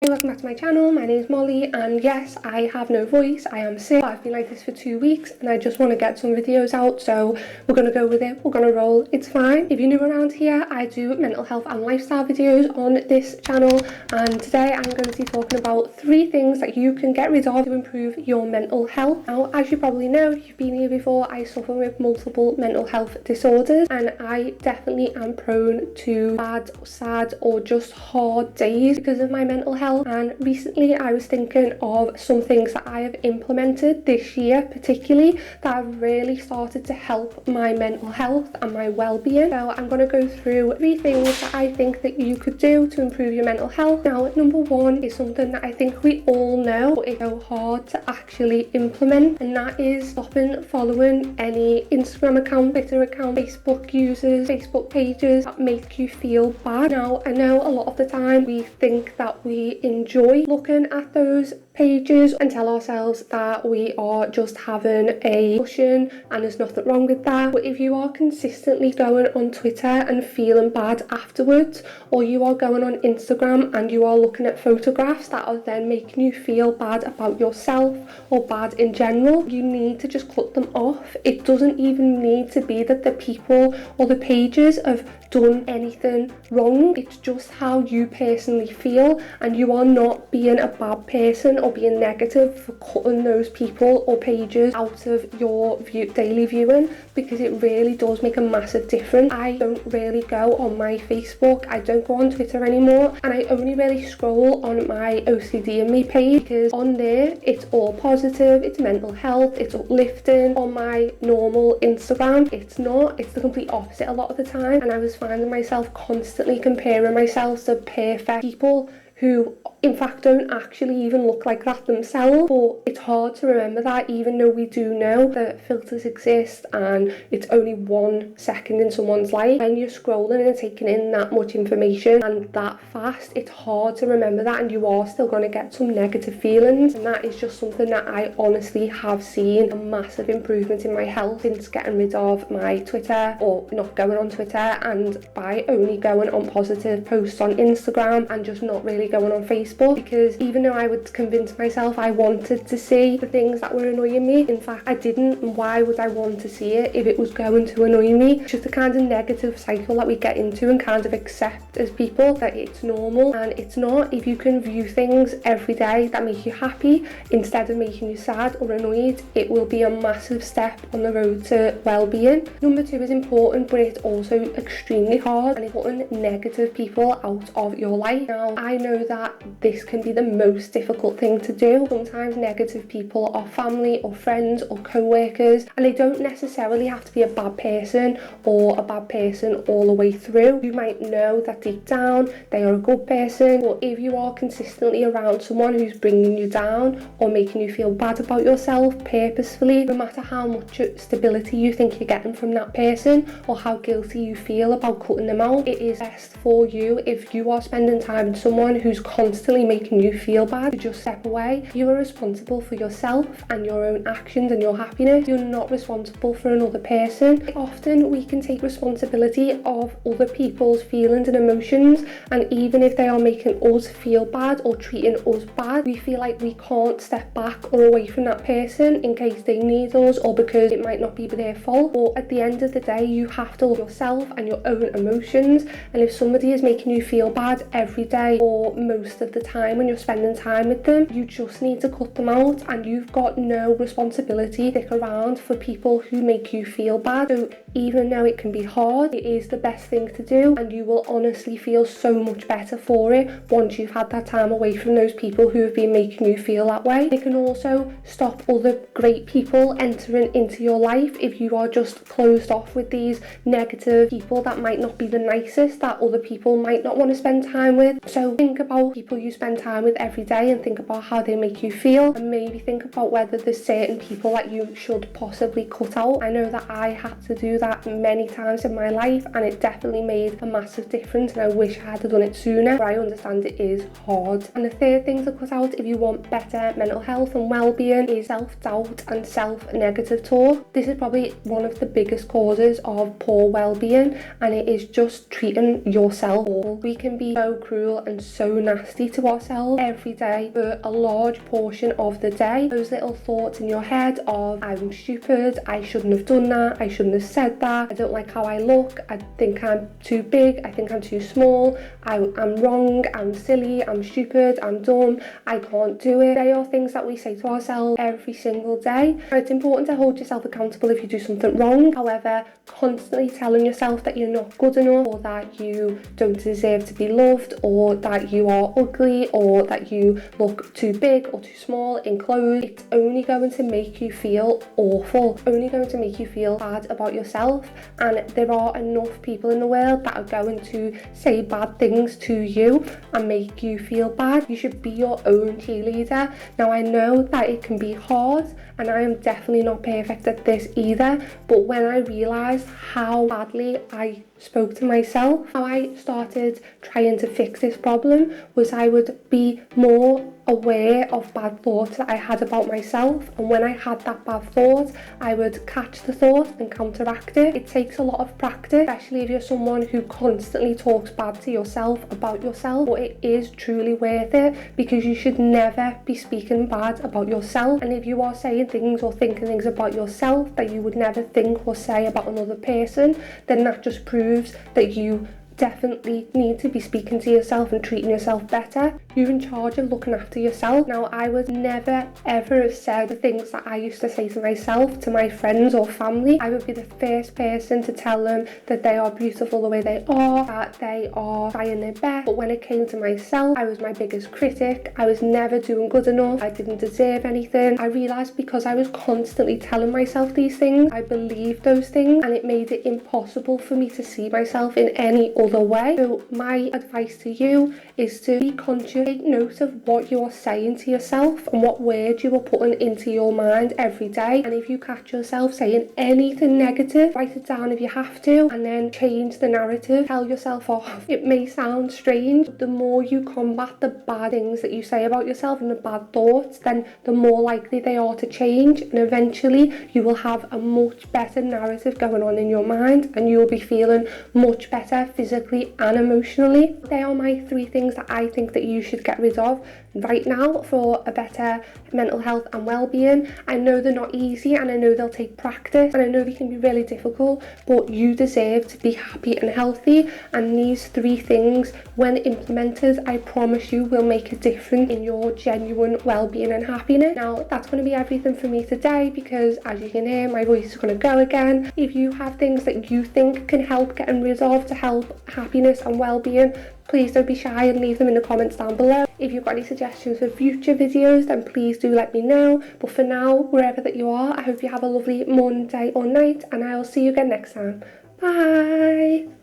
Hey, welcome back to my channel. My name is Molly, and yes, I have no voice. I am sick. I've been like this for 2 weeks and I just want to get some videos out, so we're going to go with it. We're going to roll. It's fine. If you're new around here, I do mental health and lifestyle videos on this channel, and today I'm going to be talking about 3 things that you can get rid of to improve your mental health. Now, as you probably know, if you've been here before, I suffer with multiple mental health disorders, and I definitely am prone to bad, sad or just hard days because of my mental health. And recently I was thinking of some things that I have implemented this year particularly that have really started to help my mental health and my well-being. So I'm going to go through 3 things that I think that you could do to improve your mental health. Now, number 1 is something that I think we all know, but it's so hard to actually implement, and that is stopping following any Instagram account, Twitter account, Facebook users, Facebook pages that make you feel bad. Now, I know a lot of the time we think that we enjoy looking at those pages and tell ourselves that we are just having a discussion and there's nothing wrong with that. But if you are consistently going on Twitter and feeling bad afterwards, or you are going on Instagram and you are looking at photographs that are then making you feel bad about yourself or bad in general, you need to just cut them off. It doesn't even need to be that the people or the pages have done anything wrong. It's just how you personally feel, and you are not being a bad person or being negative for cutting those people or pages out of your daily viewing, because it really does make a massive difference. I don't really go on my Facebook, I don't go on Twitter anymore, and I only really scroll on my OCD and me page, because on there it's all positive, it's mental health, it's uplifting. On my normal Instagram it's not, it's the complete opposite a lot of the time, and I was finding myself constantly comparing myself to perfect people who in fact don't actually even look like that themselves. But it's hard to remember that, even though we do know that filters exist and it's only 1 second in someone's life. When you're scrolling and taking in that much information and that fast, it's hard to remember that, and you are still going to get some negative feelings. And that is just something that I honestly have seen a massive improvement in my health since getting rid of my Twitter, or not going on Twitter, and by only going on positive posts on Instagram and just not really going on Facebook. Because even though I would convince myself I wanted to see the things that were annoying me, in fact I didn't. And why would I want to see it if it was going to annoy me? It's just a kind of negative cycle that we get into and kind of accept as people that it's normal, and it's not. If you can view things every day that make you happy instead of making you sad or annoyed, it will be a massive step on the road to well-being. Number 2 is important, but it's also extremely hard, and it's putting negative people out of your life. Now, I know that this can be the most difficult thing to do. Sometimes negative people are family or friends or co-workers, and they don't necessarily have to be a bad person or a bad person all the way through. You might know that deep down they are a good person, but if you are consistently around someone who's bringing you down or making you feel bad about yourself purposefully, no matter how much stability you think you're getting from that person or how guilty you feel about cutting them out, it is best for you, if you are spending time with someone who's constantly making you feel bad, to just step away. You are responsible for yourself and your own actions and your happiness. You're not responsible for another person. Often we can take responsibility of other people's feelings and emotions, and even if they are making us feel bad or treating us bad, we feel like we can't step back or away from that person in case they need us or because it might not be their fault. But at the end of the day, you have to love yourself and your own emotions, and if somebody is making you feel bad every day or most of the time when you're spending time with them, you just need to cut them out, and you've got no responsibility to stick around for people who make you feel bad. So even though it can be hard, it is the best thing to do, and you will honestly feel so much better for it once you've had that time away from those people who have been making you feel that way. It can also stop other great people entering into your life if you are just closed off with these negative people that might not be the nicest, that other people might not want to spend time with. So think about people you spend time with every day and think about how they make you feel, and maybe think about whether there's certain people that you should possibly cut out. I know that I had to do that many times in my life, and it definitely made a massive difference, and I wish I had done it sooner, but I understand it is hard. And the 3rd thing to cut out if you want better mental health and well-being is self-doubt and self-negative talk. This is probably one of the biggest causes of poor well-being, and it is just treating yourself. We can be so cruel and so so nasty to ourselves every day for a large portion of the day. Those little thoughts in your head of, I'm stupid, I shouldn't have done that, I shouldn't have said that, I don't like how I look, I think I'm too big, I think I'm too small, I'm wrong, I'm silly, I'm stupid, I'm dumb, I can't do it. They are things that we say to ourselves every single day. And it's important to hold yourself accountable if you do something wrong. However, constantly telling yourself that you're not good enough, or that you don't deserve to be loved, or that you are ugly, or that you look too big or too small in clothes, it's only going to make you feel awful, only going to make you feel bad about yourself. And there are enough people in the world that are going to say bad things to you and make you feel bad. You should be your own cheerleader. Now, I know that it can be hard, and I am definitely not perfect at this either, but when I realised how badly I spoke to myself, how I started trying to fix this problem was I would be more aware of bad thoughts that I had about myself, and when I had that bad thought, I would catch the thought and counteract it. It takes a lot of practice, especially if you're someone who constantly talks bad to yourself about yourself, but it is truly worth it, because you should never be speaking bad about yourself. And if you are saying things or thinking things about yourself that you would never think or say about another person, then that just proves that you definitely need to be speaking to yourself and treating yourself better. You're in charge of looking after yourself. Now, I would never ever have said the things that I used to say to myself to my friends or family. I would be the first person to tell them that they are beautiful the way they are, that they are trying their best. But when it came to myself, I was my biggest critic. I was never doing good enough. I didn't deserve anything. I realised because I was constantly telling myself these things, I believed those things, and it made it impossible for me to see myself in any other way. So my advice to you is to be conscious, take note of what you are saying to yourself and what words you are putting into your mind every day. And if you catch yourself saying anything negative, write it down if you have to, and then change the narrative. Tell yourself off. It may sound strange, but the more you combat the bad things that you say about yourself and the bad thoughts, then the more likely they are to change, and eventually you will have a much better narrative going on in your mind, and you will be feeling much better physically and emotionally. They are my 3 things that I think that you should get rid of right now for a better mental health and well-being. I know they're not easy, and I know they'll take practice, and I know they can be really difficult, but you deserve to be happy and healthy, and these 3 things, when implemented, I promise you will make a difference in your genuine well-being and happiness. Now, that's going to be everything for me today, because as you can hear, my voice is going to go again. If you have things that you think can help getting rid of to help happiness and well-being, please don't be shy and leave them in the comments down below. If you've got any suggestions for future videos, then please do let me know. But for now, wherever that you are, I hope you have a lovely morning, day or night, and I will see you again next time. Bye!